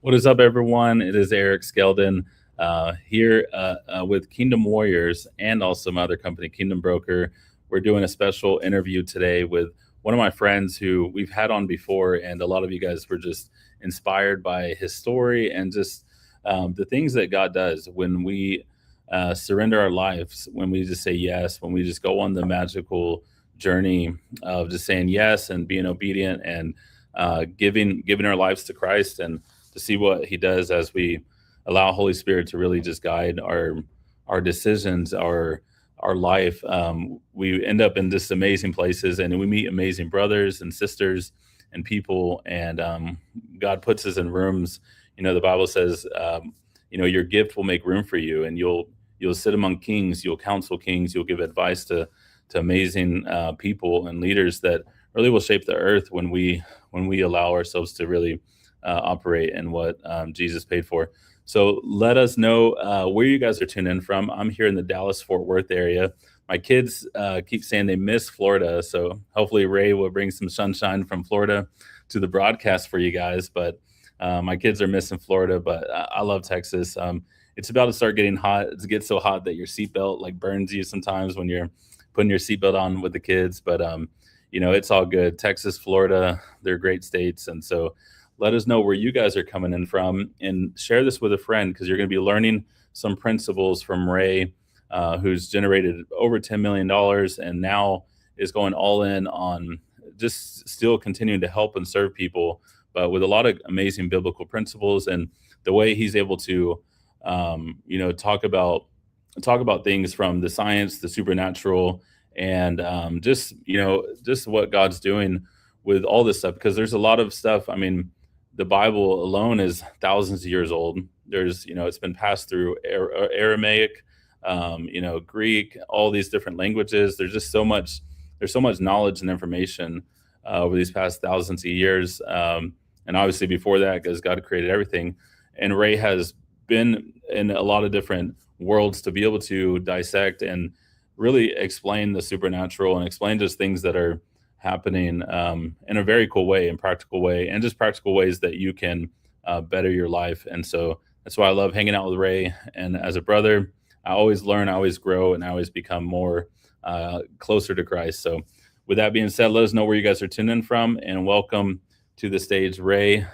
What is up, everyone? It is Eric Skeldon here with Kingdom Warriors and also my other company, Kingdom Broker. We're doing a special interview today with one of my friends who we've had on before, and a lot of you guys were just inspired by his story and just the things that God does when we surrender our lives, when we just say yes, when we just go on the magical journey of just saying yes and being obedient and giving our lives to Christ and to see what he does as we allow Holy Spirit to really just guide our decisions, our life. We end up in just amazing places, and we meet amazing brothers and sisters and people. And God puts us in rooms. The Bible says, your gift will make room for you, and you'll sit among kings, you'll counsel kings, you'll give advice to amazing people and leaders that really will shape the earth when we allow ourselves to really operate in what Jesus paid for. So let us know where you guys are tuning in from. I'm here in the Dallas Fort Worth area. My kids keep saying they miss Florida, so hopefully Ray will bring some sunshine from Florida to the broadcast for you guys. But my kids are missing Florida, but I love Texas. It's about to start getting hot. It gets so hot that your seatbelt like burns you sometimes when you're putting your seatbelt on with the kids. But it's all good. Texas, Florida, they're great states, and so let us know where you guys are coming in from and share this with a friend because you're going to be learning some principles from Ray, who's generated over $10 million dollars and now is going all in on just still continuing to help and serve people, but with a lot of amazing biblical principles and the way he's able to, talk about things from the science, the supernatural, and just what God's doing with all this stuff because there's a lot of stuff. I mean, the Bible alone is thousands of years old. It's been passed through Aramaic, Greek, all these different languages. There's so much knowledge and information over these past thousands of years. And obviously before that, because God created everything. And Ray has been in a lot of different worlds to be able to dissect and really explain the supernatural and explain just things that are happening in a very cool way and practical way and just practical ways that you can better your life. And so that's why I love hanging out with Ray. And as a brother, I always learn, I always grow, and I always become more closer to Christ. So with that being said, let us know where you guys are tuning in from and welcome to the stage, Ray.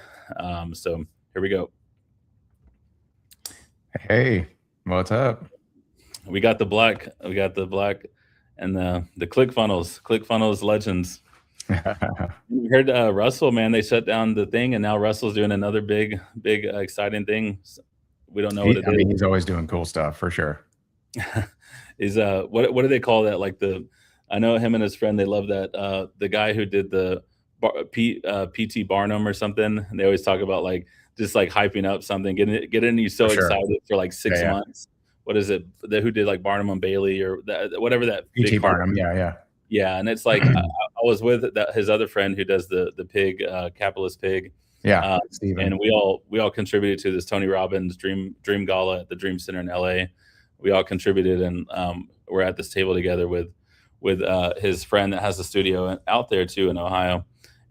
So here we go. Hey, what's up? We got the black and the ClickFunnels legends. You heard Russell, man, they shut down the thing and now Russell's doing another big exciting thing. We don't know what it is. He's always doing cool stuff for sure. Is what do they call that? Like I know him and his friend, they love that the guy who did the PT Barnum or something. And they always talk about like just like hyping up something, getting you so excited for like 6 months. What is it? Who did like Barnum and Bailey or whatever that PT Barnum? Yeah. And it's like I was with his other friend who does the pig capitalist pig. Yeah, and we all contributed to this Tony Robbins Dream Gala at the Dream Center in LA. We all contributed, and we're at this table together with his friend that has a studio out there too in Ohio,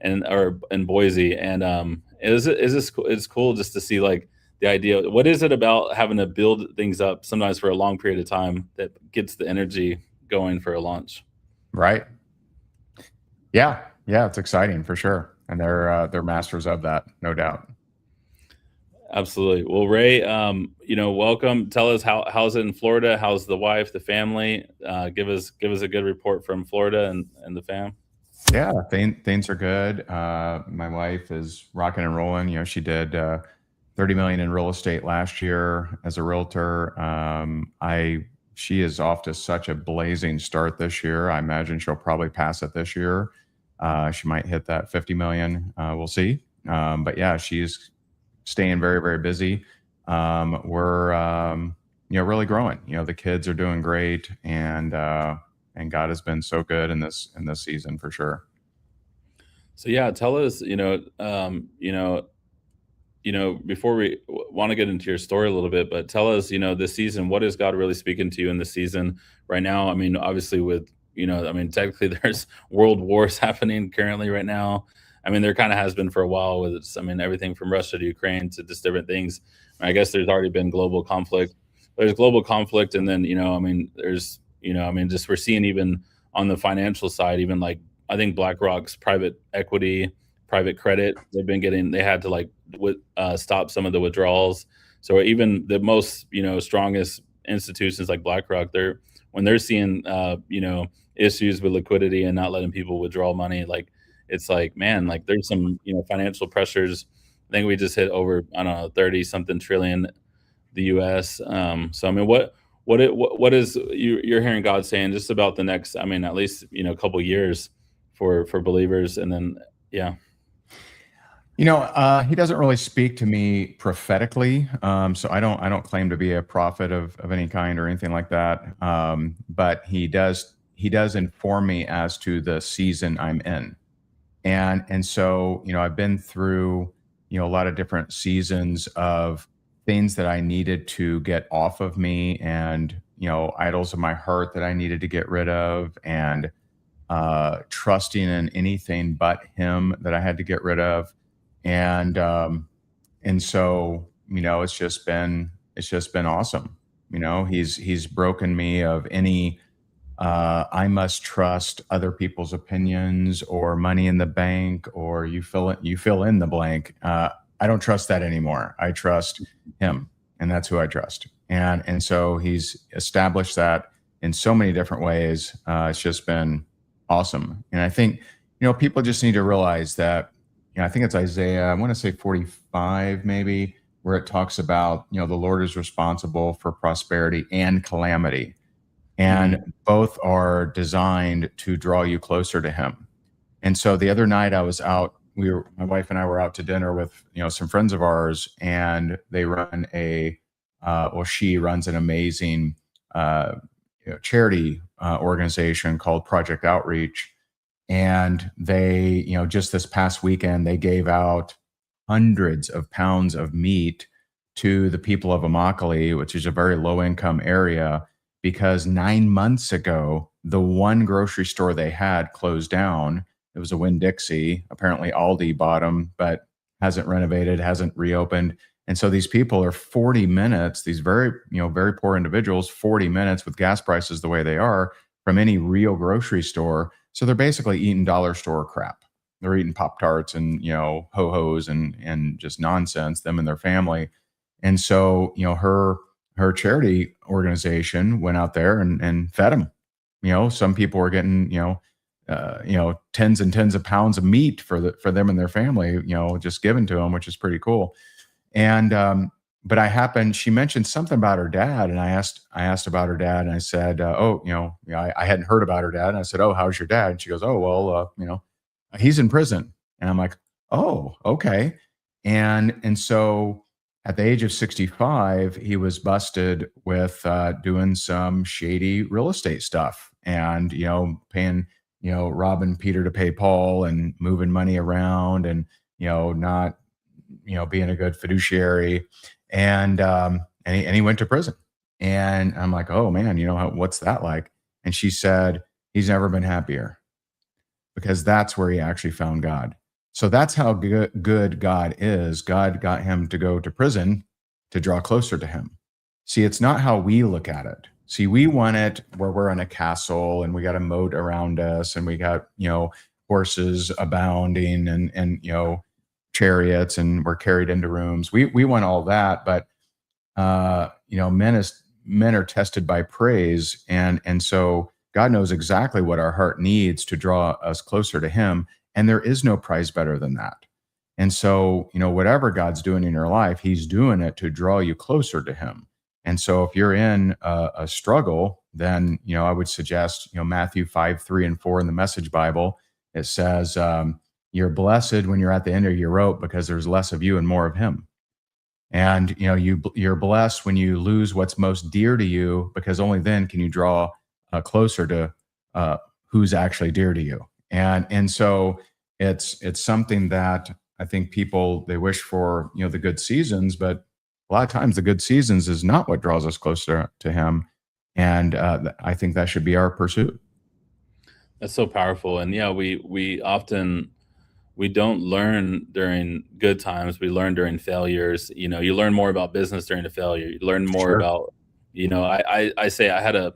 or in Boise. And it's cool just to see like the idea. What is it about having to build things up sometimes for a long period of time that gets the energy going for a launch? Right. Yeah, it's exciting for sure, and they're masters of that, no doubt. Absolutely. Well, Ray, welcome. Tell us how's it in Florida? How's the wife, the family? Give us a good report from Florida and the fam. Yeah, things are good. My wife is rocking and rolling. She did $30 million in real estate last year as a realtor. She is off to such a blazing start this year. I imagine she'll probably pass it this year. She might hit that 50 million. We'll see. But yeah, she's staying very, very busy. We're really growing. The kids are doing great, and God has been so good in this season for sure. So yeah, tell us, before we want to get into your story a little bit, but tell us, this season, what is God really speaking to you in this season right now? I mean, obviously with, technically there's world wars happening currently right now. I mean, there kind of has been for a while with I mean, everything from Russia to Ukraine to just different things. I guess there's already been global conflict. There's global conflict, and then I mean, there's I mean, just we're seeing even on the financial side, even like I think BlackRock's private equity, private credit, they had to like stop some of the withdrawals. So even the most strongest institutions like BlackRock, when they're seeing issues with liquidity and not letting people withdraw money, like it's like, man, like there's some financial pressures. I think we just hit over, I don't know, 30 something trillion, the US. So I mean, what is you're hearing God saying just about the next, I mean, at least couple years for believers, and then yeah. He doesn't really speak to me prophetically, so I don't claim to be a prophet of any kind or anything like that. But he does inform me as to the season I'm in, and so I've been through a lot of different seasons of things that I needed to get off of me, and idols of my heart that I needed to get rid of, and trusting in anything but him that I had to get rid of. And so it's just been awesome. He's broken me of any I must trust other people's opinions or money in the bank, or you fill in the blank. I don't trust that anymore. I trust him, and that's who I trust. And so he's established that in so many different ways. It's just been awesome. And I think people just need to realize that. I think it's Isaiah, I want to say 45 maybe, where it talks about the Lord is responsible for prosperity and calamity, Mhm. and both are designed to draw you closer to him. And so the other night I was out, my wife and I were out to dinner with some friends of ours, and they run she runs an amazing charity organization called Project Outreach. And they just this past weekend, they gave out hundreds of pounds of meat to the people of Immokalee, which is a very low income area, because 9 months ago, the one grocery store they had closed down. It was a Winn-Dixie. Apparently, Aldi bought them, but hasn't renovated, hasn't reopened. And so these people are 40 minutes, these very poor individuals, 40 minutes with gas prices the way they are from any real grocery store. So they're basically eating dollar store crap. They're eating Pop Tarts and ho-hos and just nonsense, them and their family. And so her charity organization went out there and fed them. Some people were getting tens and tens of pounds of meat for them and their family, just given to them, which is pretty cool. And but she mentioned something about her dad, and I asked about her dad, and I said, I hadn't heard about her dad, and I said, oh, how's your dad? And she goes, oh, well, he's in prison. And I'm like, oh, okay. And so at the age of 65, he was busted with doing some shady real estate stuff, and paying, robbing Peter to pay Paul, and moving money around, and not being a good fiduciary, and he went to prison. And I'm like, oh man, what's that like? And she said he's never been happier, because that's where he actually found God. So that's how good God is. God got him to go to prison to draw closer to him. See, it's not how we look at it. See, we want it where we're in a castle and we got a moat around us, and we got horses abounding, and chariots, and we're carried into rooms. We want all that, but men are tested by praise, and so God knows exactly what our heart needs to draw us closer to him, and there is no prize better than that. And so whatever God's doing in your life, he's doing it to draw you closer to him. And so if you're in a struggle, then I would suggest Matthew 5:3-4 in the Message Bible. It says, you're blessed when you're at the end of your rope, because there's less of you and more of him. And you're blessed when you lose what's most dear to you, because only then can you draw closer to who's actually dear to you. And so it's something that I think people, they wish for the good seasons, but a lot of times the good seasons is not what draws us closer to him. And I think that should be our pursuit. That's so powerful. And yeah, we often we don't learn during good times. We learn during failures. You learn more about business during the failure. You learn more Sure. about, I say I had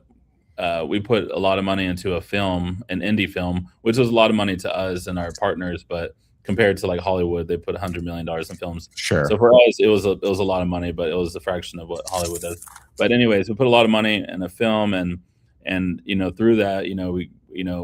we put a lot of money into a film, an indie film, which was a lot of money to us and our partners, but compared to like Hollywood, they put $100 million in films. So Sure. for us, it was a lot of money, but it was a fraction of what Hollywood does. But anyways, we put a lot of money in a film, and through that, we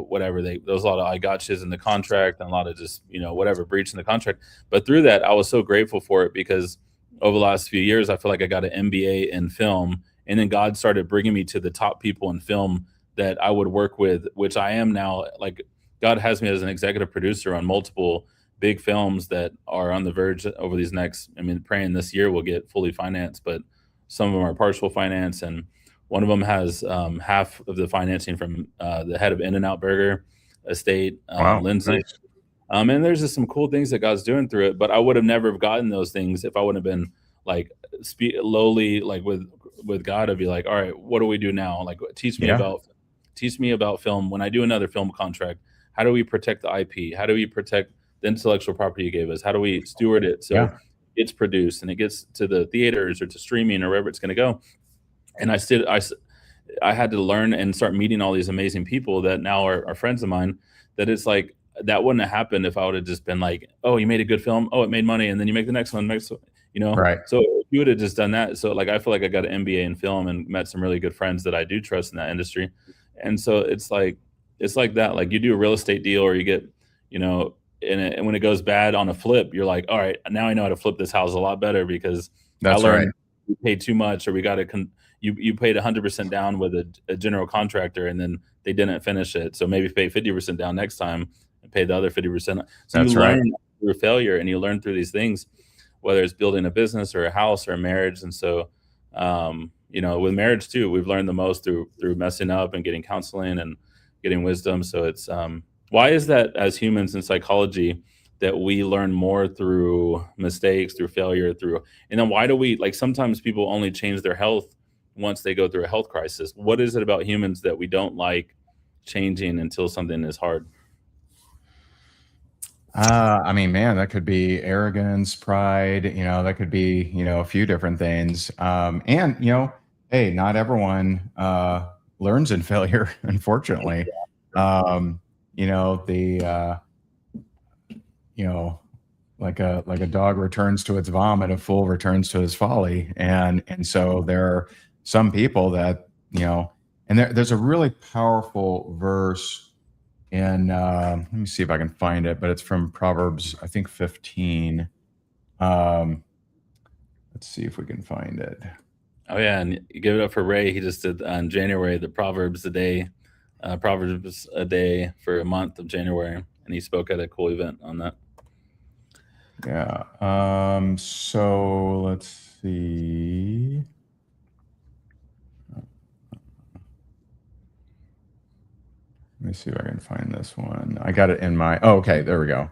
whatever, there was a lot of I gotchas in the contract, and a lot of just whatever, breach in the contract. But through that, I was so grateful for it, because over the last few years, I feel like I got an MBA in film, and then God started bringing me to the top people in film that I would work with, which I am now. Like, God has me as an executive producer on multiple big films that are on the verge over these next. I mean, praying this year will get fully financed, but some of them are partial finance, and one of them has half of the financing from the head of In-N-Out Burger estate, Wow. Lindsay. Nice. And there's just some cool things that God's doing through it. But I would have never have gotten those things if I wouldn't have been like lowly, like with God. I'd be like, all right, what do we do now? Like, Yeah. teach me about film. When I do another film contract, how do we protect the IP? How do we protect the intellectual property you gave us? How do we steward it so Yeah. it's produced and it gets to the theaters or to streaming or wherever it's going to go? And I had to learn and start meeting all these amazing people that now are friends of mine. That it's like, that wouldn't have happened if I would have just been like, oh, you made a good film, oh, it made money, and then you make the next one, Right. So if you would have just done that. So like, I feel like I got an MBA in film and met some really good friends that I do trust in that industry. And so it's like that. Like, you do a real estate deal, or you get, and when it goes bad on a flip, you're like, all right, now I know how to flip this house a lot better, because I That's right. learned we paid too much, or we got to you paid 100% down with a general contractor, and then they didn't finish it. So maybe pay 50% down next time and pay the other 50%. So you That's right. learn through failure, and you learn through these things, whether it's building a business or a house or a marriage. And so, with marriage too, we've learned the most through messing up and getting counseling and getting wisdom. So it's why is that, as humans in psychology, that we learn more through mistakes, through failure, and then why do we, like, sometimes people only change their health once they go through a health crisis? What is it about humans that we don't like changing until something is hard? I mean, man, that could be arrogance, pride, that could be, a few different things. And, hey, not everyone learns in failure, unfortunately. The you know, like a dog returns to its vomit, a fool returns to his folly. And so there are some people that, and there's a really powerful verse in let me see if I can find it, but it's from Proverbs, I think 15. Let's see if we can find it. Oh yeah, and you give it up for Ray. He just did on January the Proverbs a day for a month of January, and he spoke at a cool event on that. Yeah. So let's see. Let me see if I can find this one. I got it in my. Oh, okay. There we go.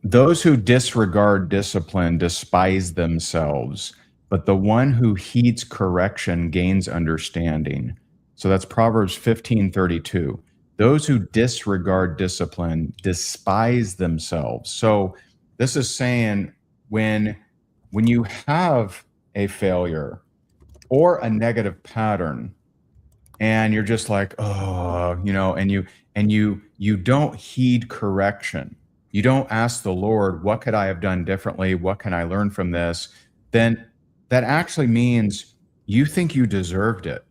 Those who disregard discipline despise themselves, but the one who heeds correction gains understanding. So that's Proverbs 15:32. Those who disregard discipline despise themselves. So this is saying when you have a failure or a negative pattern, and you're just like, oh, and you don't heed correction, you don't ask the Lord, what could I have done differently, what can I learn from this, then that actually means you think you deserved it.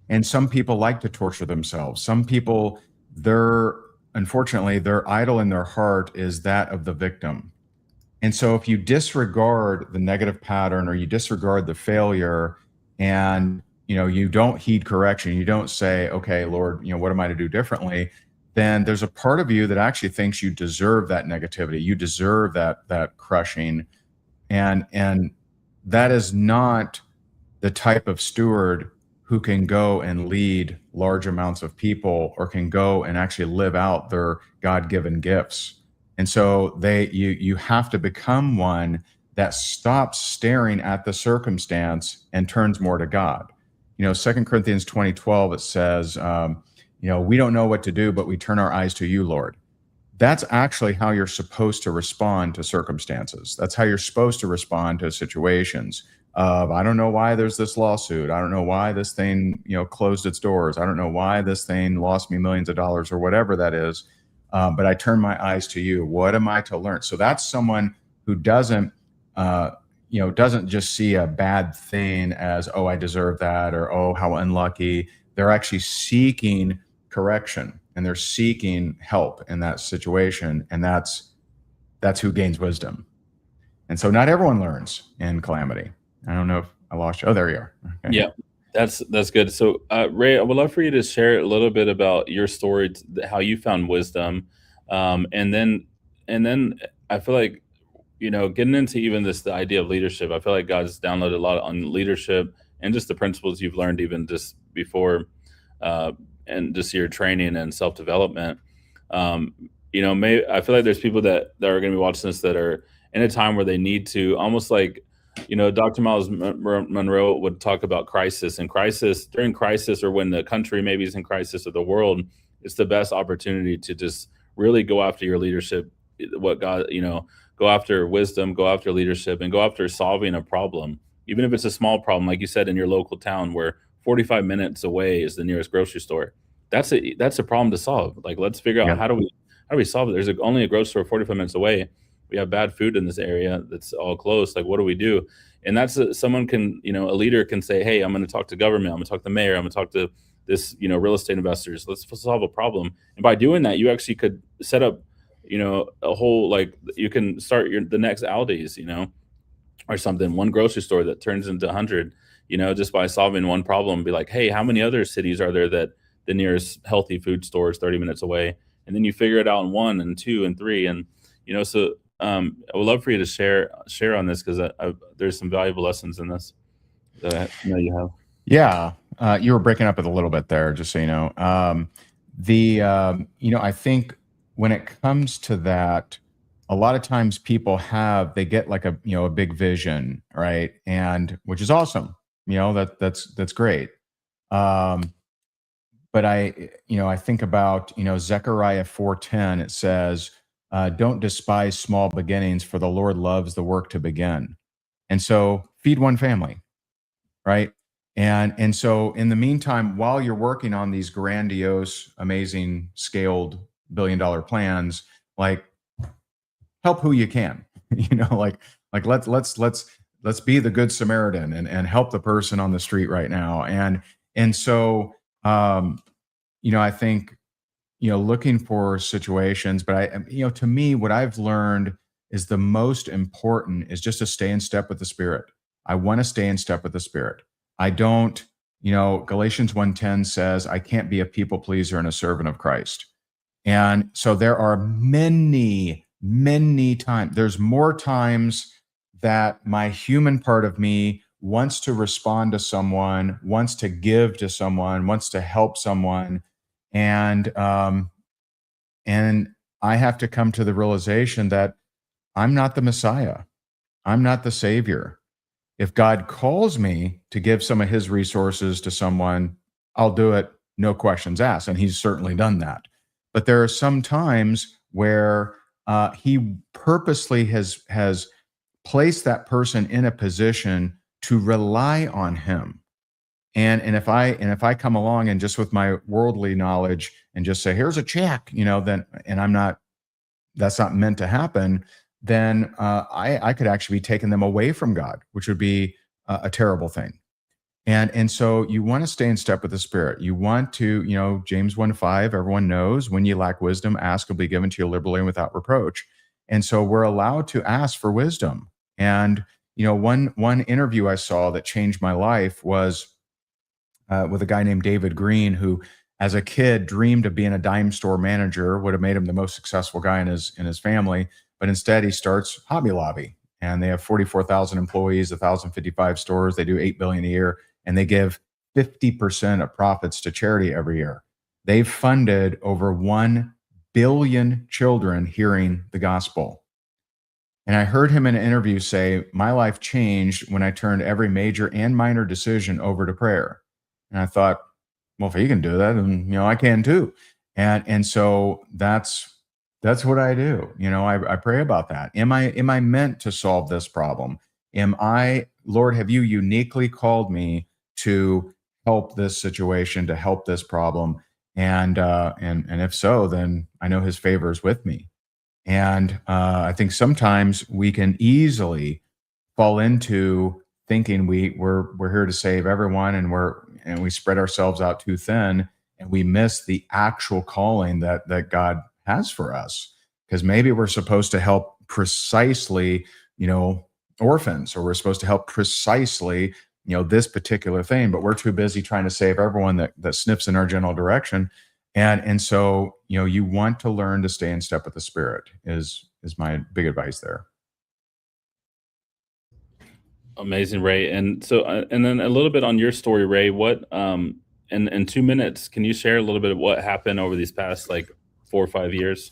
And some people like to torture themselves. Some people, unfortunately, their idol in their heart is that of the victim. And so if you disregard the negative pattern, or you disregard the failure, and you don't heed correction, you don't say, okay, Lord, what am I to do differently? Then there's a part of you that actually thinks you deserve that negativity. You deserve that crushing. And that is not the type of steward who can go and lead large amounts of people, or can go and actually live out their God-given gifts. And so you have to become one that stops staring at the circumstance and turns more to God. 2 Corinthians 20:12, it says, we don't know what to do, but we turn our eyes to you, Lord. that's actually how you're supposed to respond to circumstances. That's how you're supposed to respond to situations of, I don't know why there's this lawsuit. I don't know why this thing, closed its doors. I don't know why this thing lost me millions of dollars or whatever that is. But I turn my eyes to you. What am I to learn? So that's someone who doesn't just see a bad thing as, oh, I deserve that, or, oh, how unlucky. They're actually seeking correction, and they're seeking help in that situation. And that's who gains wisdom. And so not everyone learns in calamity. I don't know if I lost you. Oh, there you are. Okay. Yeah, that's good. So, Ray, I would love for you to share a little bit about your story, how you found wisdom, and then I feel like getting into even the idea of leadership. I feel like God's downloaded a lot on leadership and just the principles you've learned even just before, uh, and just your training and self development. I feel like there's people that are going to be watching this that are in a time where they need to almost like, Dr. Miles Monroe would talk about crisis, and crisis during crisis, or when the country maybe is in crisis, or the world, it's the best opportunity to just really go after your leadership. What God, go after wisdom, go after leadership, and go after solving a problem, even if it's a small problem, like you said, in your local town where 45 minutes away is the nearest grocery store. That's a problem to solve. Like, let's figure out Yeah. how do we solve it. There's only a grocery store 45 minutes away. We have bad food in this area that's all close. Like, what do we do? And that's someone can, a leader can say, hey, I'm going to talk to government. I'm going to talk to the mayor. I'm going to talk to this, real estate investors. Let's solve a problem. And by doing that, you actually could set up, a whole, like, you can start the next Aldi's, or something, one grocery store that turns into 100, just by solving one problem. Be like, hey, how many other cities are there that the nearest healthy food store is 30 minutes away? And then you figure it out in one and two and three. And, so I would love for you to share on this, because there's some valuable lessons in this that I know you have. Yeah. You were breaking up a little bit there, just so you know. I think when it comes to that, a lot of times people they get like a big vision, right? And which is awesome. That's great. But I think about, Zechariah 4:10, it says, don't despise small beginnings, for the Lord loves the work to begin. And so feed one family, right? And so in the meantime, while you're working on these grandiose, amazing, scaled billion-dollar plans, like, help who you can, like let's be the good Samaritan and help the person on the street right now. And so I think, looking for situations, but to me, what I've learned is the most important is just to stay in step with the Spirit. I want to stay in step with the Spirit. I don't, Galatians 1:10 says, I can't be a people pleaser and a servant of Christ. And so there are many, many times, there's more times that my human part of me wants to respond to someone, wants to give to someone, wants to help someone. And I have to come to the realization that I'm not the Messiah. I'm not the Savior. If God calls me to give some of his resources to someone, I'll do it, no questions asked. And he's certainly done that. But there are some times where he purposely has placed that person in a position to rely on him. And if I come along and just with my worldly knowledge and just say, here's a check, then, and that's not meant to happen, then I could actually be taking them away from God, which would be a terrible thing. And so you want to stay in step with the Spirit. You want to, James 1:5, everyone knows, when you lack wisdom, ask will be given to you liberally and without reproach. And so we're allowed to ask for wisdom. And, one interview I saw that changed my life was with a guy named David Green, who as a kid dreamed of being a dime store manager, would have made him the most successful guy in his family. But instead he starts Hobby Lobby, and they have 44,000 employees, 1,055 stores. They do $8 billion a year, and they give 50% of profits to charity every year. They've funded over 1 billion children hearing the gospel. And I heard him in an interview say, my life changed when I turned every major and minor decision over to prayer. And I thought, well, if he can do that, then I can too. And so that's That's what I do. I pray about that. Am I meant to solve this problem? Lord, have you uniquely called me to help this situation, to help this problem? And if so, then I know his favor is with me. And I think sometimes we can easily fall into thinking we're here to save everyone, and we spread ourselves out too thin, and we miss the actual calling that God has for us. Because maybe we're supposed to help precisely, orphans, or we're supposed to help precisely, this particular thing, but we're too busy trying to save everyone that sniffs in our general direction. And so, you want to learn to stay in step with the Spirit is my big advice there. Amazing, Ray. And so, and then a little bit on your story, Ray. What, in 2 minutes, can you share a little bit of what happened over these past like 4 or 5 years?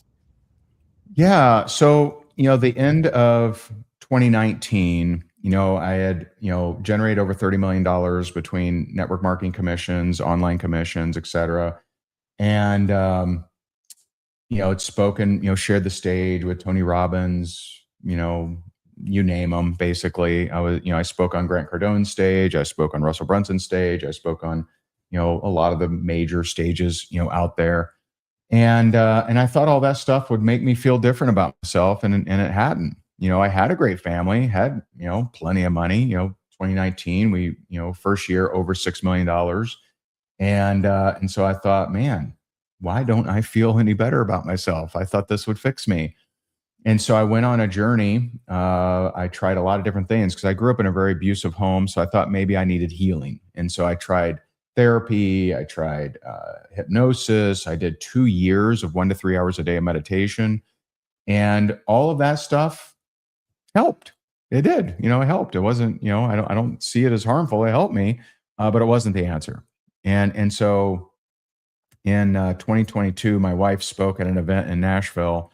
Yeah. So, the end of 2019, I had, generated over $30 million between network marketing commissions, online commissions, et cetera. And, it's spoken, shared the stage with Tony Robbins, you name them. Basically, I spoke on Grant Cardone's stage. I spoke on Russell Brunson's stage. I spoke on, a lot of the major stages, out there. And I thought all that stuff would make me feel different about myself, and it hadn't. I had a great family, had plenty of money. 2019, we first year over $6 million, and so I thought, man, why don't I feel any better about myself? I thought this would fix me, and so I went on a journey. I tried a lot of different things because I grew up in a very abusive home, so I thought maybe I needed healing, and so I tried therapy. I tried hypnosis. I did 2 years of 1 to 3 hours a day of meditation. And all of that stuff helped. It did. It helped. It wasn't, I don't see it as harmful. It helped me, but it wasn't the answer. And so in 2022, my wife spoke at an event in Nashville,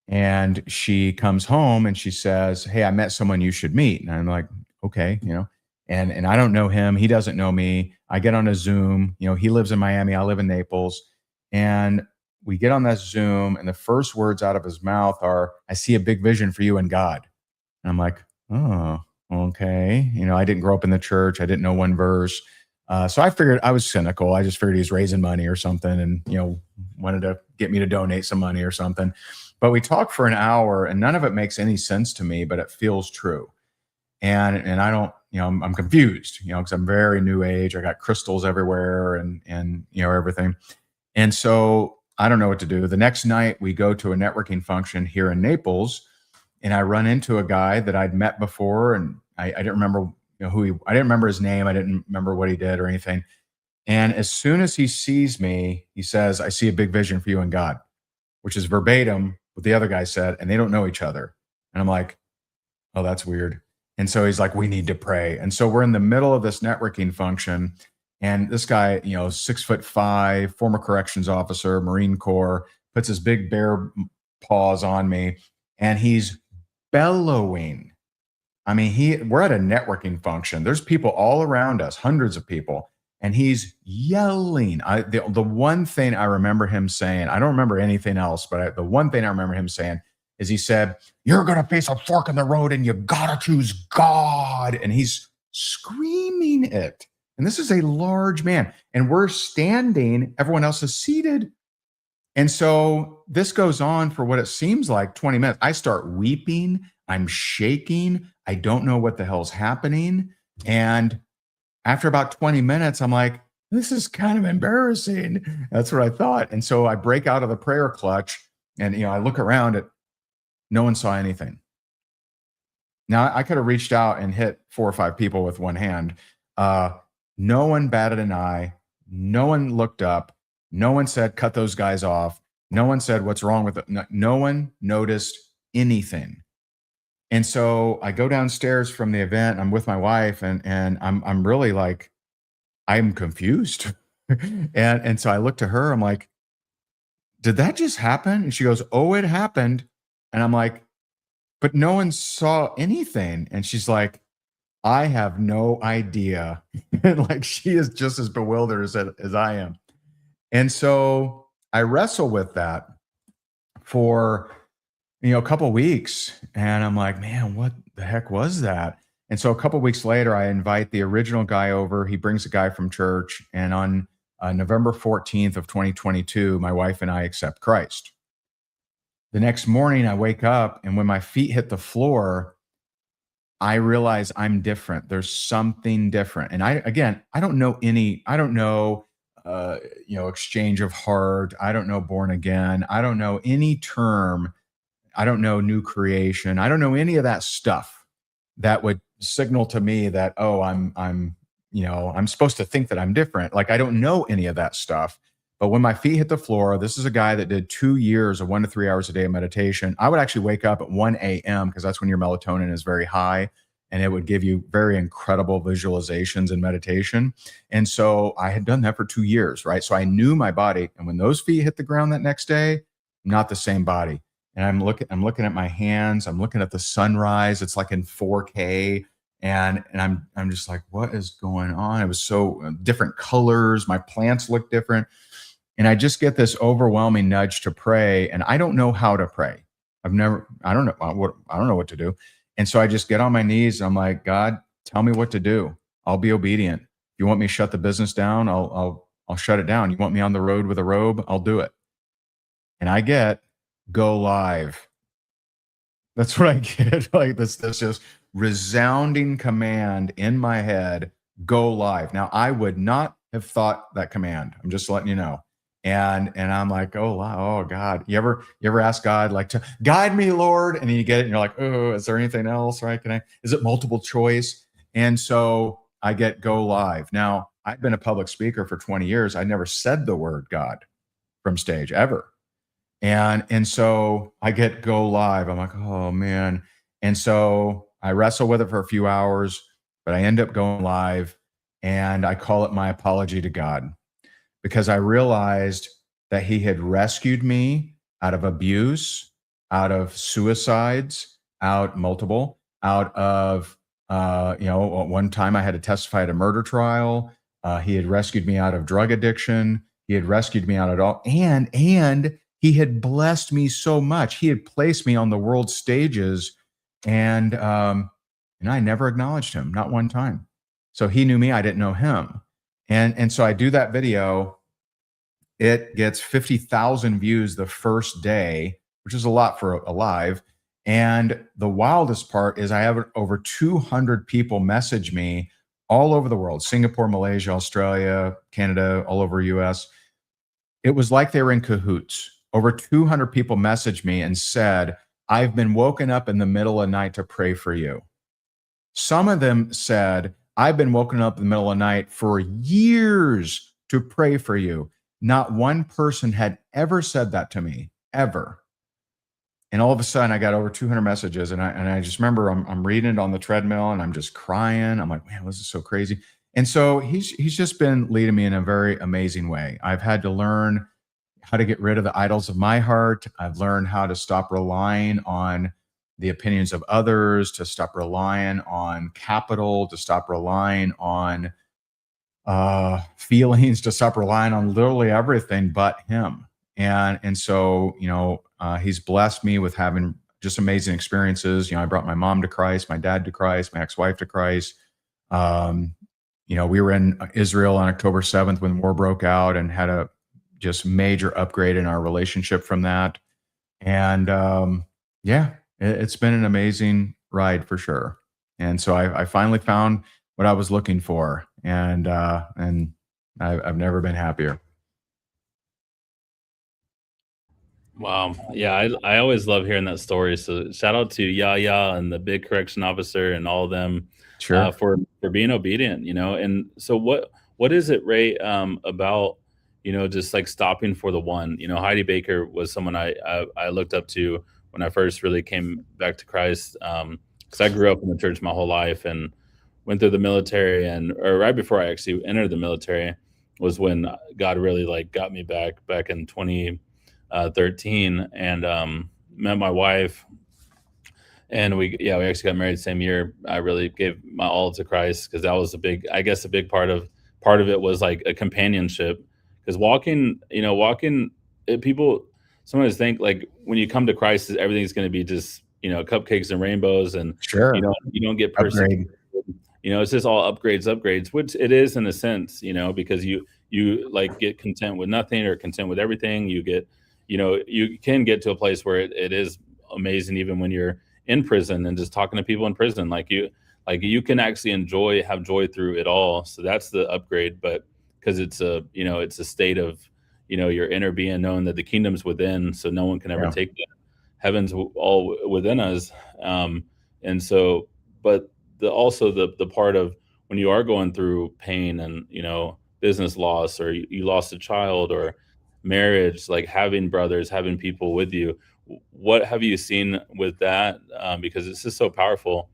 and she comes home and she says, "Hey, I met someone you should meet." And I'm like, okay, and I don't know him. He doesn't know me. I get on a Zoom. He lives in Miami. I live in Naples. And we get on that Zoom, and the first words out of his mouth are, "I see a big vision for you and God." And I'm like, oh, okay. I didn't grow up in the church. I didn't know one verse. So I figured, I was cynical. I just figured he's raising money or something, and, wanted to get me to donate some money or something. But we talked for an hour, and none of it makes any sense to me, but it feels true. And I don't, I'm confused, because I'm very new age. I got crystals everywhere, and everything. And so I don't know what to do. The next night we go to a networking function here in Naples, and I run into a guy that I'd met before, and I didn't remember I didn't remember his name. I didn't remember what he did or anything. And as soon as he sees me, he says, "I see a big vision for you and God," which is verbatim what the other guy said, and they don't know each other. And I'm like, oh, that's weird. And so he's like, "We need to pray." And so we're in the middle of this networking function. And this guy, 6'5", former corrections officer, Marine Corps, puts his big bare paws on me, and he's bellowing. I mean, we're at a networking function. There's people all around us, hundreds of people, and he's yelling. The one thing I remember him saying, I don't remember anything else, but the one thing I remember him saying is he said, "You're going to face a fork in the road, and you got to choose God." And he's screaming it. And this is a large man, and we're standing. Everyone else is seated. And so this goes on for what it seems like 20 minutes. I start weeping. I'm shaking. I don't know what the hell's happening. And after about 20 minutes, I'm like, this is kind of embarrassing. That's what I thought. And so I break out of the prayer clutch, and I look around at, no one saw anything. Now I could have reached out and hit 4 or 5 people with one hand. No one batted an eye. No one looked up. No one said, "Cut those guys off." No one said, "What's wrong with it?" No one noticed anything. And so I go downstairs from the event. I'm with my wife, and I'm really like, I'm confused. and so I look to her. I'm like, "Did that just happen?" And she goes, "Oh, it happened." And I'm like, "But no one saw anything." And she's like, "I have no idea." And like, she is just as bewildered as I am. And so I wrestle with that for a couple weeks, and I'm like, man, what the heck was that? And so a couple weeks later, I invite the original guy over. He brings a guy from church, and on November 14th of 2022, my wife and I accept Christ. The next morning, I wake up, and when my feet hit the floor, I realize I'm different. There's something different. And I don't know exchange of heart. I don't know born again. I don't know any term. I don't know new creation. I don't know any of that stuff that would signal to me that, oh, I'm supposed to think that I'm different. Like, I don't know any of that stuff. But when my feet hit the floor, this is a guy that did 2 years of 1 to 3 hours a day of meditation. I would actually wake up at 1 a.m. because that's when your melatonin is very high, and it would give you very incredible visualizations and meditation. And so I had done that for 2 years, right? So I knew my body. And when those feet hit the ground that next day, not the same body. And I'm looking at my hands. I'm looking at the sunrise. It's like in 4K. And I'm just like, what is going on? It was so different colors. My plants look different. And I just get this overwhelming nudge to pray. And I don't know how to pray. I don't know what to do. And so I just get on my knees. And I'm like, God, tell me what to do. I'll be obedient. If you want me to shut the business down, I'll shut it down. You want me on the road with a robe? I'll do it. And I get go live. That's what I get. Like this just resounding command in my head, go live. Now, I would not have thought that command. I'm just letting you know. And I'm like, oh wow, oh God. You ever ask God like to guide me, Lord? And then you get it and you're like, oh, is there anything else? Right? Is it multiple choice? And so I get go live. Now, I've been a public speaker for 20 years. I never said the word God from stage ever. And so I get go live. I'm like, oh man. And so I wrestle with it for a few hours, but I end up going live, and I call it my apology to God, because I realized that he had rescued me out of abuse, out of suicides, out of, one time I had to testify at a murder trial. He had rescued me out of drug addiction. He had rescued me out of all, and he had blessed me so much. He had placed me on the world stages, and I never acknowledged him, not one time. So he knew me, I didn't know him. And so I do that video. It gets 50,000 views the first day, which is a lot for a live. And the wildest part is I have over 200 people message me all over the world, Singapore, Malaysia, Australia, Canada, all over US. It was like they were in cahoots. Over 200 people messaged me and said, I've been woken up in the middle of the night to pray for you. Some of them said, I've been woken up in the middle of the night for years to pray for you. Not one person had ever said that to me, ever. And all of a sudden, I got over 200 messages, and I just remember I'm reading it on the treadmill, and I'm just crying. I'm like, man, this is so crazy. And so he's just been leading me in a very amazing way. I've had to learn how to get rid of the idols of my heart. I've learned how to stop relying on the opinions of others, to stop relying on capital, to stop relying on feelings, to stop relying on literally everything but him. And so, he's blessed me with having just amazing experiences. I brought my mom to Christ, my dad to Christ, my ex-wife to Christ. We were in Israel on October 7th when war broke out, and had a just major upgrade in our relationship from that. And it's been an amazing ride for sure. And so I finally found what I was looking for, and I've never been happier. Wow. Yeah, I always love hearing that story. So shout out to Yaya and the big correction officer and all of them Sure. for being obedient. And so what is it, Ray, about just like stopping for the one? Heidi Baker was someone I looked up to when I first really came back to Christ, because I grew up in the church my whole life and went through the military, or right before I actually entered the military was when God really like got me back in 2013, and met my wife, and we actually got married the same year. I really gave my all to Christ, because that was I guess a big part of it was like a companionship, because walking, people sometimes think like when you come to Christ, everything's going to be just, cupcakes and rainbows, and Sure. you don't get persecuted. Upgrade. It's just all upgrades, which it is in a sense, because you like get content with nothing or content with everything. You get, you can get to a place where it is amazing, even when you're in prison and just talking to people in prison. Like you can actually have joy through it all. So that's the upgrade. But because it's a state of, your inner being, knowing that the kingdom's within, so no one can ever Yeah. take that. Heaven's all within us. And so, but also the part of when you are going through pain and, business loss, or you lost a child, or marriage, like having brothers, having people with you. What have you seen with that? Because it's just so powerful.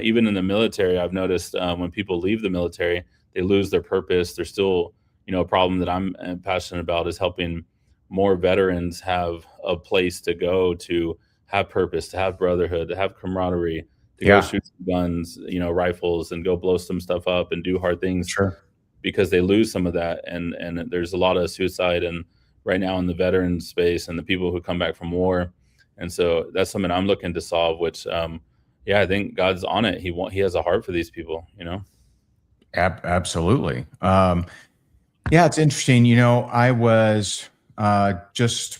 Even in the military, I've noticed when people leave the military, they lose their purpose. There's still, a problem that I'm passionate about, is helping more veterans have a place to go, to have purpose, to have brotherhood, to have camaraderie, to go Yeah. shoot some guns, rifles, and go blow some stuff up and do hard things, Sure. because they lose some of that. And there's a lot of suicide and right now in the veteran space and the people who come back from war. And so that's something I'm looking to solve, which, yeah, I think God's on it. He has a heart for these people. Absolutely. Yeah, it's interesting. I was just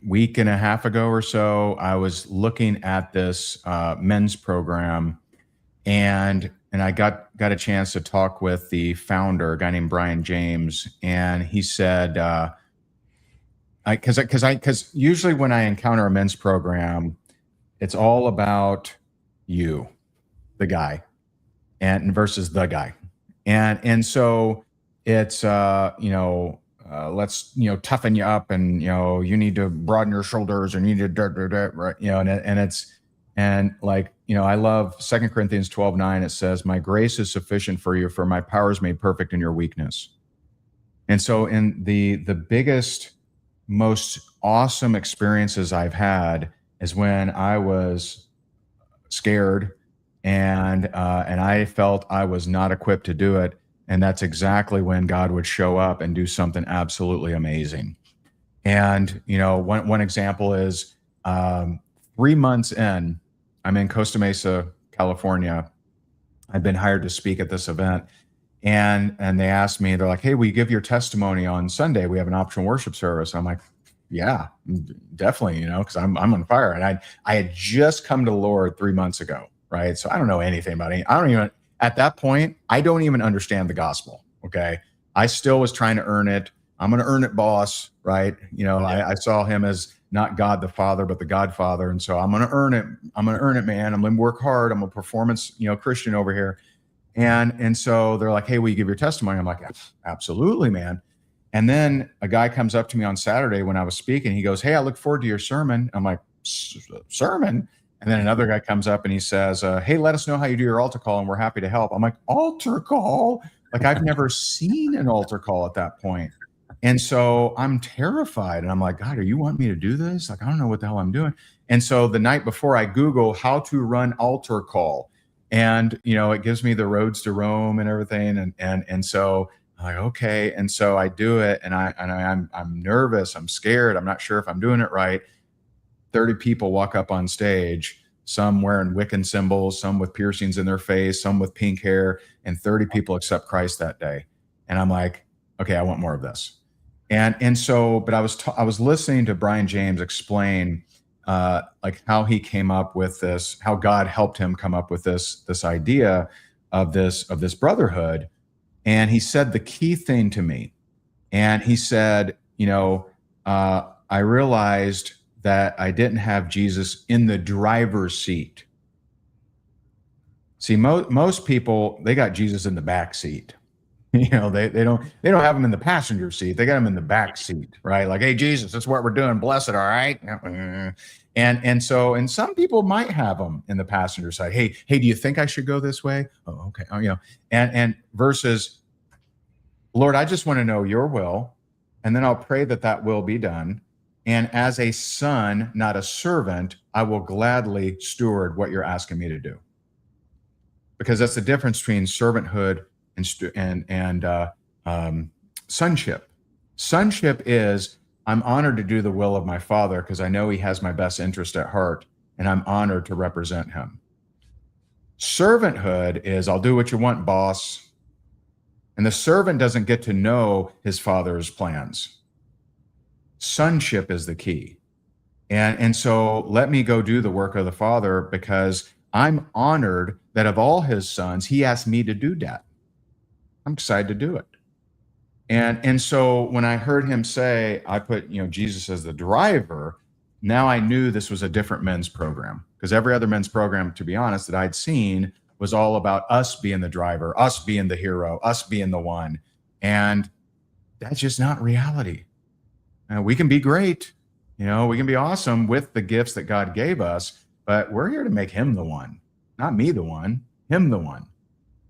week and a half ago or so, I was looking at this men's program, and I got a chance to talk with the founder, a guy named Brian James, and he said, because usually when I encounter a men's program, it's all about you, the guy, and versus the guy, and so it's let's toughen you up, and you need to broaden your shoulders, and you need to right, and like I love 2 Corinthians 12:9. It says, "My grace is sufficient for you, for my power is made perfect in your weakness." And so in the biggest, most awesome experiences I've had is when I was scared and I felt I was not equipped to do it. And that's exactly when God would show up and do something absolutely amazing. And, one example is 3 months in, I'm in Costa Mesa, California. I've been hired to speak at this event. And they asked me, they're like, "Hey, will you give your testimony on Sunday? We have an optional worship service." I'm like, "Yeah, definitely," because I'm on fire. And I had just come to the Lord 3 months ago, right? So I don't know anything about it. At that point, I don't even understand the gospel. Okay. I still was trying to earn it. I'm going to earn it, boss. Right. I saw him as not God the Father, but the Godfather. And so I'm going to earn it. I'm going to earn it, man. I'm going to work hard. I'm a performance, Christian over here. And so they're like, "Hey, will you give your testimony?" I'm like, "Absolutely, man." And then a guy comes up to me on Saturday when I was speaking. He goes, "Hey, I look forward to your sermon." I'm like, "Sermon?" And then another guy comes up and he says, "Hey, let us know how you do your altar call, and we're happy to help." I'm like, "Altar call?" Like, I've never seen an altar call at that point. And so I'm terrified. And I'm like, "God, are you wanting me to do this? Like, I don't know what the hell I'm doing." And so the night before, I Google how to run altar call. And, it gives me the roads to Rome and everything. And so I'm like, okay. And so I do it, and I'm nervous. I'm scared. I'm not sure if I'm doing it right. 30 people walk up on stage, some wearing Wiccan symbols, some with piercings in their face, some with pink hair, and 30 people accept Christ that day. And I'm like, okay, I want more of this. And so, but I was listening to Brian James explain like how he came up with this, how God helped him come up with this idea of this brotherhood. And he said the key thing to me, and he said, I realized that I didn't have Jesus in the driver's seat. See, most people, they got Jesus in the back seat. They don't have him in the passenger seat. They got him in the back seat, right? Like, "Hey, Jesus, that's what we're doing. Bless it, all right?" And some people might have him in the passenger side. Hey, do you think I should go this way? Oh, okay. Oh, and versus, "Lord, I just want to know your will, and then I'll pray that will be done. And as a son, not a servant, I will gladly steward what you're asking me to do." Because that's the difference between servanthood and sonship. Sonship is, I'm honored to do the will of my Father because I know he has my best interest at heart, and I'm honored to represent him. Servanthood is I'll do what you want, boss. And the servant doesn't get to know his father's plans. Sonship is the key. And so let me go do the work of the Father because I'm honored that of all his sons, he asked me to do that. I'm excited to do it. And so when I heard him say, I put, Jesus as the driver, now I knew this was a different men's program because every other men's program, to be honest, that I'd seen was all about us being the driver, us being the hero, us being the one. And that's just not reality. We can be great, we can be awesome with the gifts that God gave us, but we're here to make him the one, not me the one, him the one.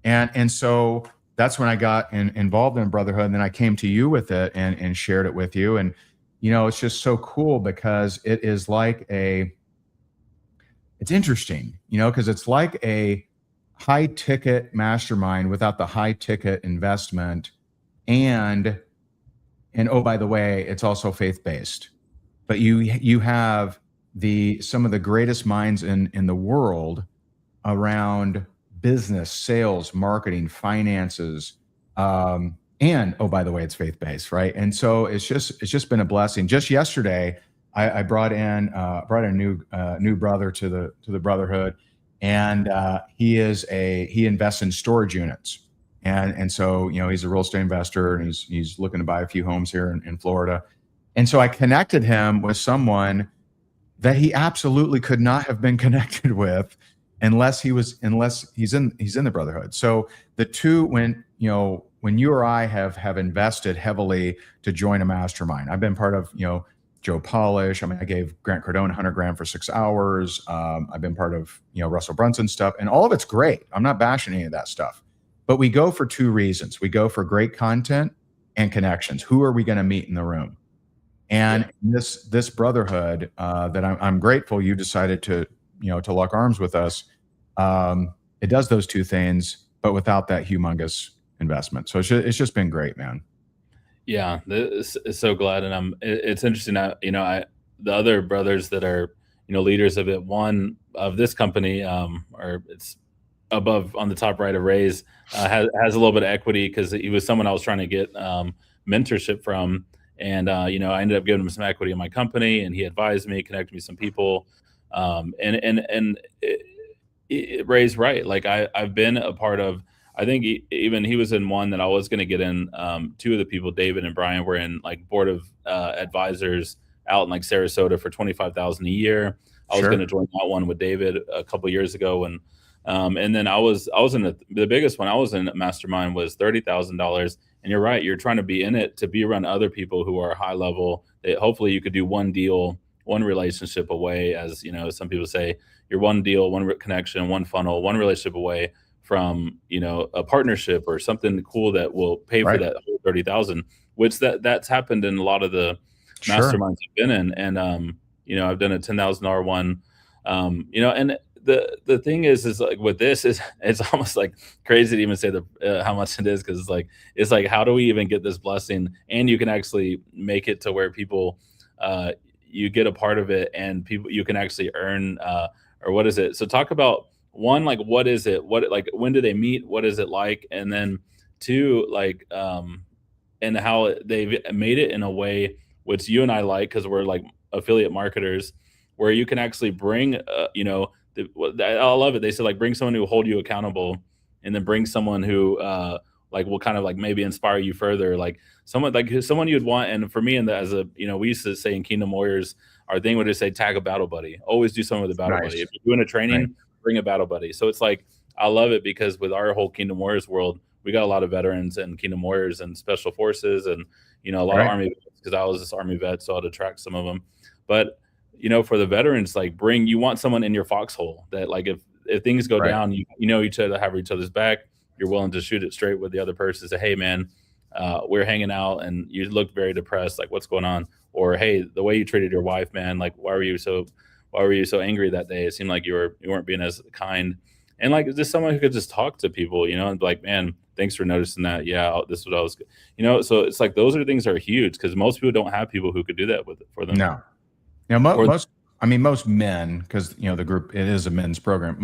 And so that's when I got involved in brotherhood. And then I came to you with it and shared it with you. And, it's just so cool because it is like it's interesting, because it's like a high ticket mastermind without the high ticket investment. And oh, by the way, it's also faith-based, but you have some of the greatest minds in the world around business, sales, marketing, finances, and oh, by the way, it's faith-based, right? And so it's just been a blessing. Just yesterday, I brought a new brother to the brotherhood, and he invests in storage units, and so he's a real estate investor, and he's looking to buy a few homes here in Florida, and so I connected him with someone that he absolutely could not have been connected with unless he's in the brotherhood. So the two, when you or I have invested heavily to join a mastermind, I've been part of Joe Polish. I mean, I gave Grant Cardone 100 grand for 6 hours. I've been part of Russell Brunson stuff, and all of it's great. I'm not bashing any of that stuff, but we go for two reasons. We go for great content and connections. Who are we going to meet in the room? And this brotherhood that I'm grateful you decided to lock arms with us. It does those two things, but without that humongous investment. So it's just been great, man. Yeah, this is so glad, and it's interesting. The other brothers that are leaders of it. One of this company, or it's above on the top right of Ray's, has a little bit of equity because he was someone I was trying to get mentorship from. And, I ended up giving him some equity in my company, and he advised me, connected me with some people. Ray's right. Like I've been a part of, I think even he was in one that I was going to get in. Two of the people, David and Brian, were in like board of advisors out in like Sarasota for 25,000 a year. I was going to join that one with David a couple of years ago. And then I was in the biggest one I was in at mastermind was $30,000. And you're right. You're trying to be in it to be around other people who are high level that hopefully you could do one deal, one relationship away. As some people say, you're one deal, one connection, one funnel, one relationship away from, a partnership or something cool that will pay for that whole 30,000, which that's happened in a lot of the masterminds I've been in. And, I've done a $10,000 one, and the thing is like with this is it's almost like crazy to even say how much it is. Cause it's like, how do we even get this blessing? And you can actually make it to where people, you get a part of it and people, you can actually earn, or what is it? So talk about one, like, what is it? When do they meet? What is it like? And then two, and how they've made it in a way which you and I like, cause we're like affiliate marketers where you can actually bring, I love it. They said bring someone who will hold you accountable, and then bring someone who will kind of maybe inspire you further, someone you'd want. And for me, we used to say in Kingdom Warriors, our thing would just say tag a battle buddy. Always do something with a battle buddy. If you're doing a training, bring a battle buddy. So it's I love it because with our whole Kingdom Warriors world, we got a lot of veterans and Kingdom Warriors and special forces and a lot of Army vets, because I was this Army vet, so I'd attract some of them. But for the veterans, you want someone in your foxhole that if things go down, each other, have each other's back. You're willing to shoot it straight with the other person. Say, hey man, we're hanging out and you look very depressed. What's going on? Or, hey, the way you treated your wife, man, why were you so angry that day? It seemed like you weren't being as kind. And just someone who could just talk to people, and man, thanks for noticing that. Yeah, this is what I was, so it's like those are things that are huge because most people don't have people who could do that for them. No. Now, Or most men, because the group, it is a men's program.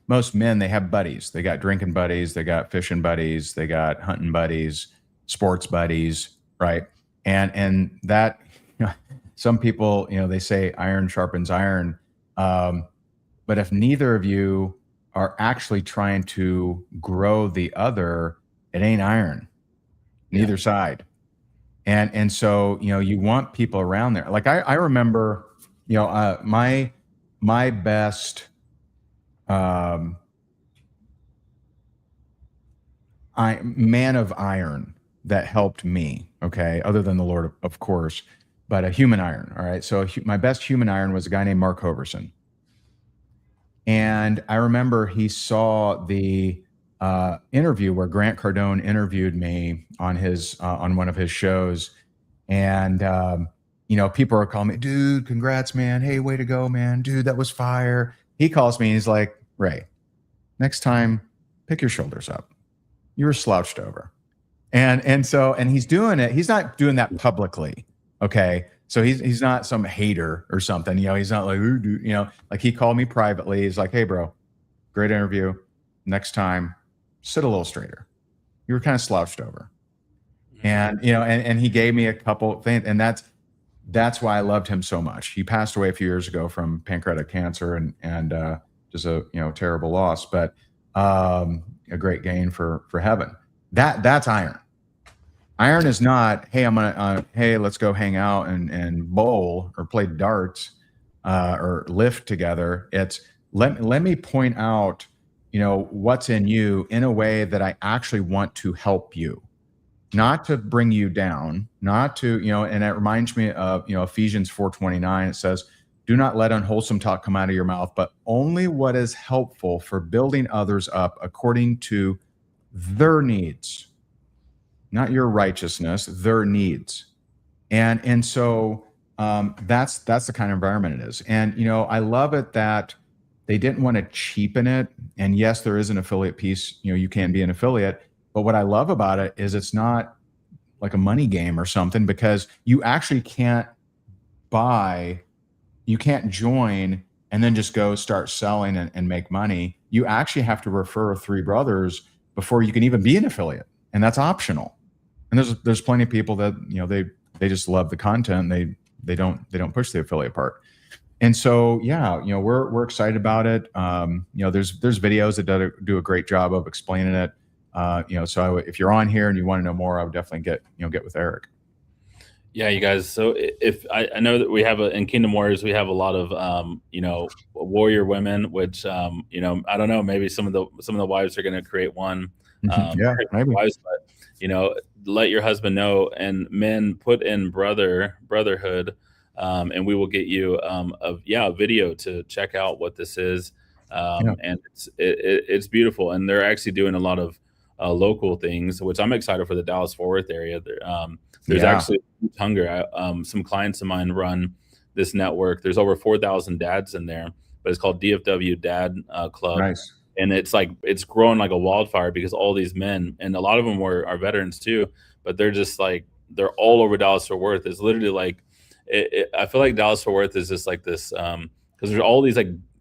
Most men, they have buddies. They got drinking buddies, they got fishing buddies, they got hunting buddies, sports buddies, right? And that, some people, they say iron sharpens iron, but if neither of you are actually trying to grow the other, it ain't iron, neither side. And so, you want people around there. Like I remember, my best, man of iron that helped me. Okay. Other than the Lord, of course, but a human iron. All right. So my best human iron was a guy named Mark Hoverson. And I remember he saw the interview where Grant Cardone interviewed me on on one of his shows, and people are calling me, dude, congrats, man. Hey, way to go, man. Dude, that was fire. He calls me and he's like, Ray, next time, pick your shoulders up. You were slouched over, and he's doing it. He's not doing that publicly, okay. So he's not some hater or something. He's not like, like he called me privately. He's like, hey, bro, great interview. Next time, sit a little straighter. You were kind of slouched over. And, and he gave me a couple things. And that's why I loved him so much. He passed away a few years ago from pancreatic cancer and just a, terrible loss, but a great gain for heaven. That's iron. Iron is not, hey, hey, let's go hang out and bowl or play darts or lift together. It's let me point out, what's in you in a way that I actually want to help you, not to bring you down, not to, and it reminds me of, Ephesians 4:29. It says, do not let unwholesome talk come out of your mouth, but only what is helpful for building others up according to their needs. Not your righteousness, their needs. And so that's the kind of environment it is. And, I love it that they didn't want to cheapen it. And yes, there is an affiliate piece, you can be an affiliate. But what I love about it is it's not like a money game or something, because you actually can't join and then just go start selling and make money. You actually have to refer 3 brothers before you can even be an affiliate. And that's optional. And there's plenty of people that, they just love the content. They don't push the affiliate part. And so, we're excited about it. There's videos that do a great job of explaining it. So if you're on here and you want to know more, I would definitely get with Eric. Yeah, you guys. So if I know that we have in Kingdom Warriors, we have a lot of warrior women, which I don't know, maybe some of the wives are going to create one. Yeah, maybe. Wives, but, let your husband know, and men put in brotherhood, and we will get you a video to check out what this is. And it's beautiful, and they're actually doing a lot of local things, which I'm excited for the Dallas-Fort Worth area. There's actually hunger. Some clients of mine run this network. There's over 4,000 dads in there, but it's called DFW Dad Club. Nice. And it's growing like a wildfire because all these men, and a lot of them are veterans too, but they're just like, they're all over Dallas-Fort Worth. It's literally like, I feel like Dallas-Fort Worth is just like this, because there's all these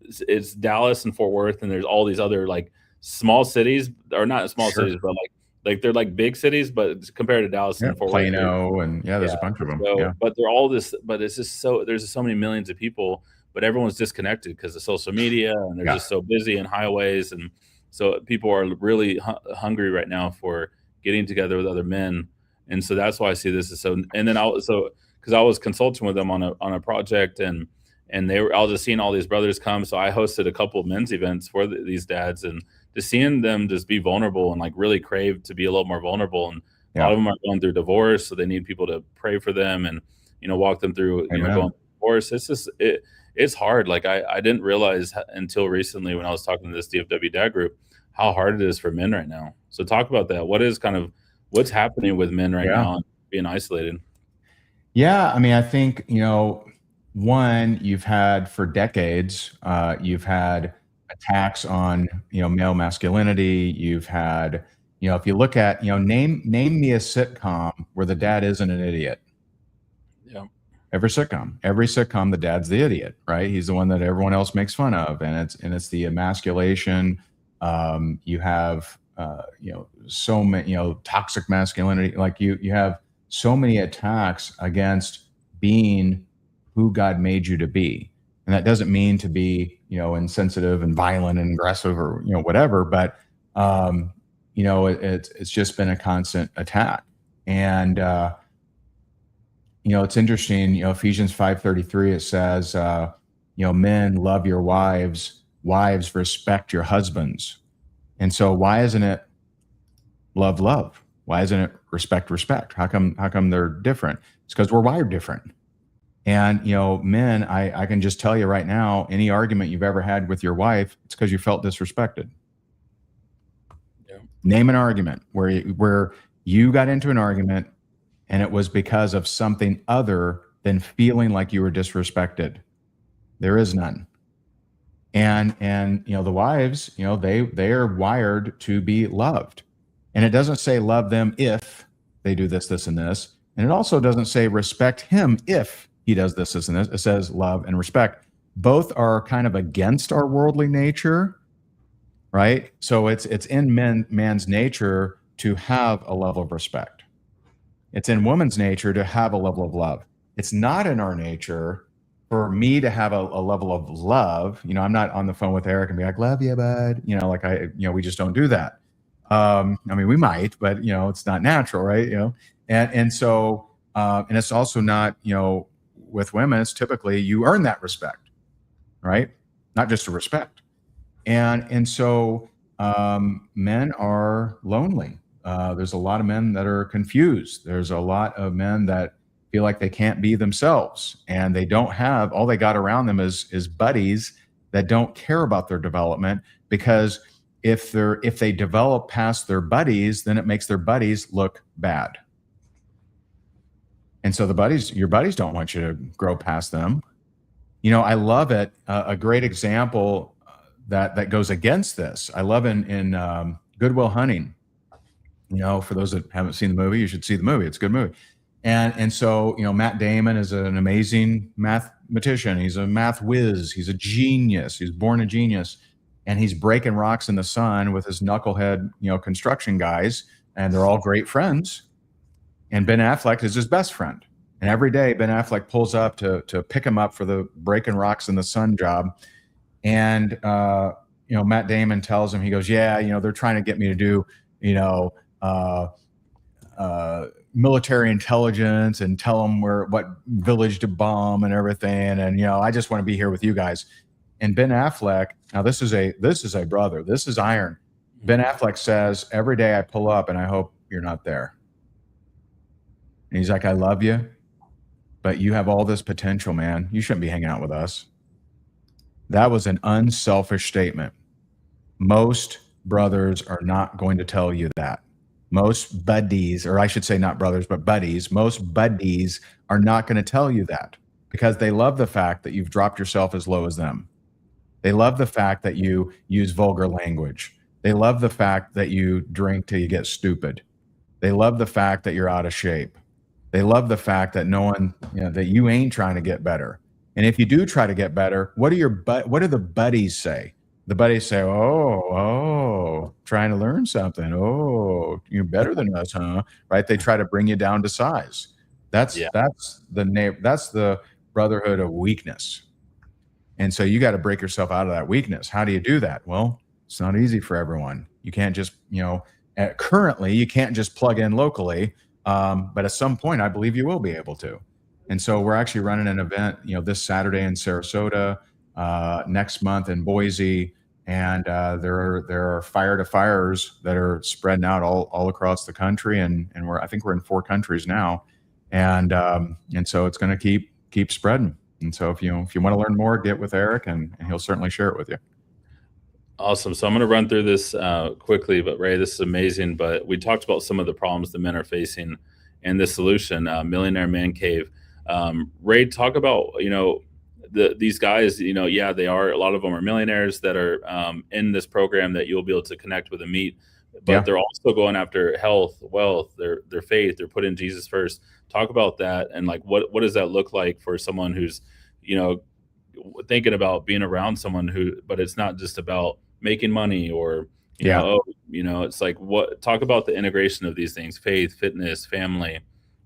it's Dallas and Fort Worth, and there's all these other like small cities, or not small cities, but like they're like big cities, but compared to Dallas and Fort Worth, Plano, and there's a bunch of them. So, but they're all this, but it's just there's just so many millions of people, but everyone's disconnected because of social media, and they're just so busy in highways, and so people are really hungry right now for getting together with other men, and so that's why I see this as so. And then because I was consulting with them on a project, and I was just seeing all these brothers come, so I hosted a couple of men's events for these dads, and just seeing them just be vulnerable and like really crave to be a little more vulnerable, and a lot of them are going through divorce, so they need people to pray for them and walk them through going through divorce. It's just it's hard. Like I didn't realize until recently when I was talking to this DFW dad group how hard it is for men right now. So talk about that. What's happening with men right now being isolated? Yeah, I mean, I think one, you've had for decades, you've had attacks on male masculinity. You've had If you look at, name me a sitcom where the dad isn't an idiot. Yeah. Every sitcom, the dad's the idiot, right? He's the one that everyone else makes fun of, and it's the emasculation. You have so many, toxic masculinity. Like you have so many attacks against being who God made you to be, and that doesn't mean to be insensitive and violent and aggressive or whatever, but it's just been a constant attack. And it's interesting, Ephesians 5:33, it says, men, love your wives, wives, respect your husbands. And so why isn't it love, love? Why isn't it respect, respect? How come they're different? It's because we're wired different. And, men, I can just tell you right now, any argument you've ever had with your wife, it's because you felt disrespected. Yeah. Name an argument where you got into an argument and it was because of something other than feeling like you were disrespected. There is none. And the wives, they are wired to be loved. And it doesn't say love them if they do this, this, and this. And it also doesn't say respect him if he does this, this, and this. It says love and respect. Both are kind of against our worldly nature, right? So it's in man's nature to have a level of respect. It's in woman's nature to have a level of love. It's not in our nature for me to have a level of love. I'm not on the phone with Eric and be like, love you, bud. We just don't do that. We might, but it's not natural, right? And so it's also not, with women, it's typically you earn that respect, right? Not just a respect. And so men are lonely. There's a lot of men that are confused. There's a lot of men that feel like they can't be themselves, and they don't have, all they got around them is buddies that don't care about their development, because if they develop past their buddies, then it makes their buddies look bad. And so your buddies don't want you to grow past them. I love it. A great example that goes against this, I love in Good Will Hunting. For those that haven't seen the movie, you should see the movie. It's a good movie. And so, Matt Damon is an amazing mathematician. He's a math whiz. He's a genius. He's born a genius. And he's breaking rocks in the sun with his knucklehead, construction guys. And they're all great friends. And Ben Affleck is his best friend. And every day, Ben Affleck pulls up to pick him up for the breaking rocks in the sun job. And, Matt Damon tells him, he goes, yeah, they're trying to get me to do, military intelligence and tell them what village to bomb and everything. And, I just want to be here with you guys. And Ben Affleck, now this is a brother, this is iron. Ben Affleck says, every day I pull up and I hope you're not there. And he's like, I love you, but you have all this potential, man. You shouldn't be hanging out with us. That was an unselfish statement. Most brothers are not going to tell you that. Most buddies, or I should say not brothers, but buddies, most buddies are not going to tell you that, because they love the fact that you've dropped yourself as low as them. They love the fact that you use vulgar language. They love the fact that you drink till you get stupid. They love the fact that you're out of shape. They love the fact that that you ain't trying to get better. And if you do try to get better, what do the buddies say? The buddies say, oh, trying to learn something. Oh, you're better than us, huh? Right? They try to bring you down to size. That's the brotherhood of weakness. And so you got to break yourself out of that weakness. How do you do that? Well, it's not easy for everyone. You can't just, currently you can't just plug in locally. But at some point, I believe you will be able to. And so we're actually running an event, this Saturday in Sarasota, next month in Boise, and there are fire to fires that are spreading out all across the country, and I think we're in 4 countries now, and so it's going to keep spreading. And so if you want to learn more, get with Eric, and he'll certainly share it with you. Awesome. So I'm going to run through this quickly, but Ray, this is amazing. But we talked about some of the problems the men are facing and the solution, Millionaire Man Cave. Ray, talk about, these guys, they are, a lot of them are millionaires that are in this program that you'll be able to connect with and meet. but Yeah. they're also going after health, wealth, their faith. They're putting Jesus first. Talk about that, and like what does that look like for someone who's, you know, thinking about being around someone who, but it's not just about making money or, Yeah. it's like, what, talk about the integration of these things, faith, fitness, family,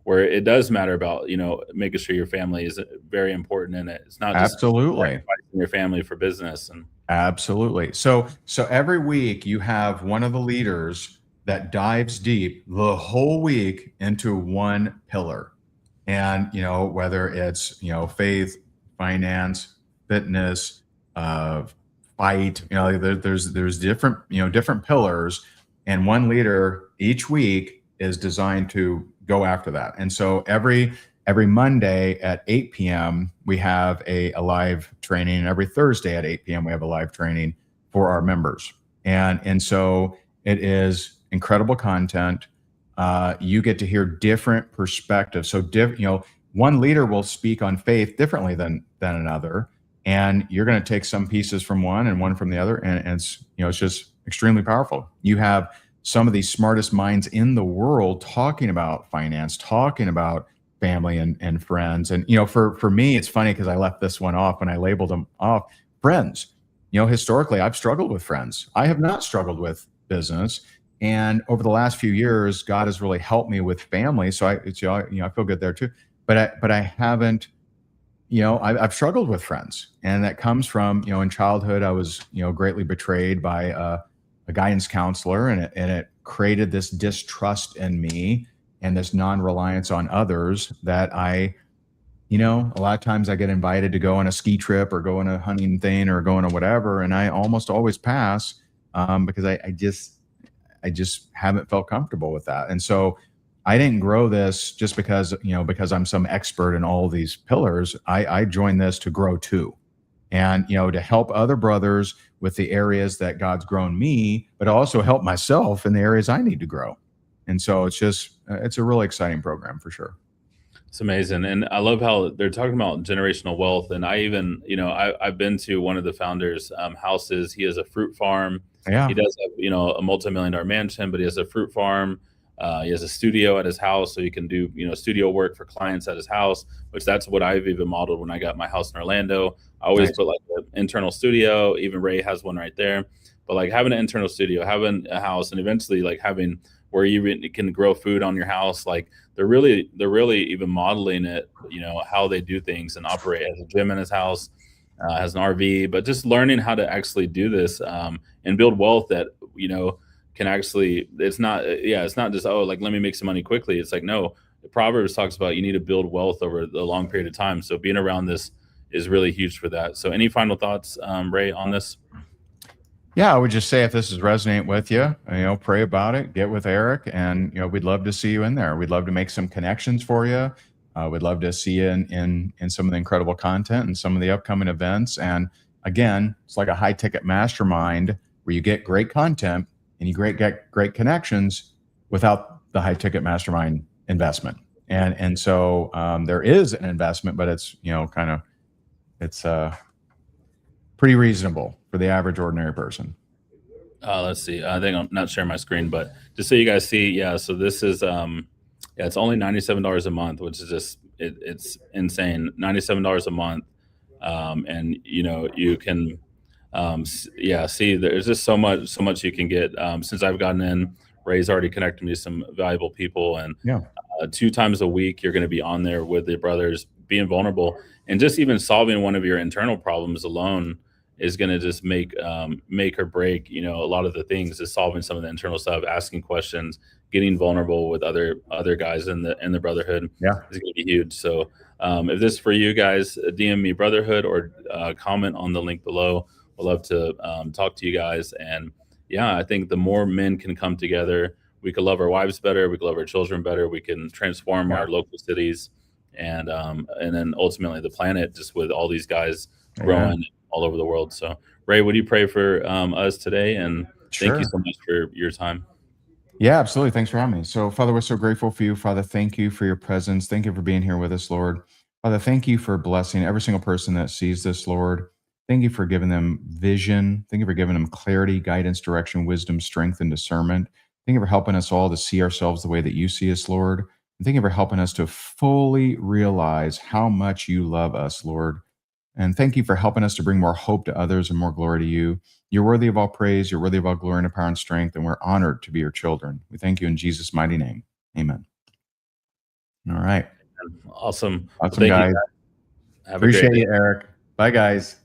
where it does matter about, making sure your family is very important in it. It's not just Absolutely. sacrificing your family for business. And Absolutely. So every week you have one of the leaders that dives deep the whole week into one pillar. And, whether it's, faith, finance, fitness, uh, fight, there's different, different pillars. And one leader each week is designed to go after that. And so every Monday at 8 p.m., we have a live training. And every Thursday at 8 p.m., we have a live training for our members. And so it is incredible content. You get to hear different perspectives. So, one leader will speak on faith differently than another, and you're going to take some pieces from one and one from the other, and it's just extremely powerful. You have some of the smartest minds in the world talking about finance, talking about family and friends. And for me, it's funny because I left this one off and I labeled them off. Friends. Historically, I've struggled with friends. I have not struggled with business. And over the last few years, God has really helped me with family. So I feel good there too. But I haven't, I've struggled with friends, and that comes from, in childhood, I was, greatly betrayed by a guidance counselor, and it created this distrust in me and this non-reliance on others that a lot of times I get invited to go on a ski trip or go on a hunting thing or go on a whatever, and I almost always pass because I just haven't felt comfortable with that. And so I didn't grow this just because I'm some expert in all these pillars. I joined this to grow too, and to help other brothers with the areas that God's grown me, but also help myself in the areas I need to grow. And so it's a really exciting program for sure. it's amazing. And I love how they're talking about generational wealth. And I even, I've been to one of the founders' houses. He has a fruit farm. Yeah. He does have, a multi-million dollar mansion, but he has a fruit farm. He has a studio at his house, so he can do, studio work for clients at his house, which that's what I've even modeled when I got my house in Orlando. I always Nice. put like an internal studio. Even Ray has one right there. But like having an internal studio, having a house, and eventually like having where you can grow food on your house, like they're really even modeling it, how they do things and operate. As a gym in his house, has an RV, but just learning how to actually do this and build wealth that can actually, it's not just, oh, like let me make some money quickly. It's like, no, the Proverbs talks about you need to build wealth over a long period of time. So being around this is really huge for that. So any final thoughts, Ray, on this? Yeah, I would just say if this is resonate with you, pray about it, get with Eric, and we'd love to see you in there. We'd love to make some connections for you. We'd love to see you in some of the incredible content and some of the upcoming events. And again, it's like a high ticket mastermind where you get great content and you get great connections without the high ticket mastermind investment. And so there is an investment, but it's it's pretty reasonable for the average ordinary person. Let's see. I think I'm not sharing my screen, but just so you guys see, yeah. So this is, it's only $97 a month, which is just it's insane. $97 a month, and you can, see. There's just so much you can get. Since I've gotten in, Ray's already connected me to some valuable people, and Yeah. 2 times a week you're going to be on there with the brothers, being vulnerable, and just even solving one of your internal problems alone is going to just make or break a lot of the things. Is solving some of the internal stuff, asking questions, getting vulnerable with other guys in the brotherhood Yeah. is going to be huge. So if this is for you guys, DM me brotherhood or comment on the link below. We'd love to talk to you guys. And yeah, I think the more men can come together, we can love our wives better, we can love our children better, we can transform our local cities, and then ultimately the planet, just with all these guys growing all over the world. So Ray, would you pray for us today? And thank you so much for your time. Yeah, absolutely. Thanks for having me. So, Father, we're so grateful for you. Father, thank you for your presence. Thank you for being here with us, Lord. Father, thank you for blessing every single person that sees this, Lord. Thank you for giving them vision. Thank you for giving them clarity, guidance, direction, wisdom, strength, and discernment. Thank you for helping us all to see ourselves the way that you see us, Lord. And thank you for helping us to fully realize how much you love us, Lord. And thank you for helping us to bring more hope to others and more glory to you. You're worthy of all praise. You're worthy of all glory and power and strength. And we're honored to be your children. We thank you in Jesus' mighty name. Amen. All right. Awesome. Well, Awesome, thank you, guys. guys. Have a great Appreciate day. you, Eric. Bye, guys.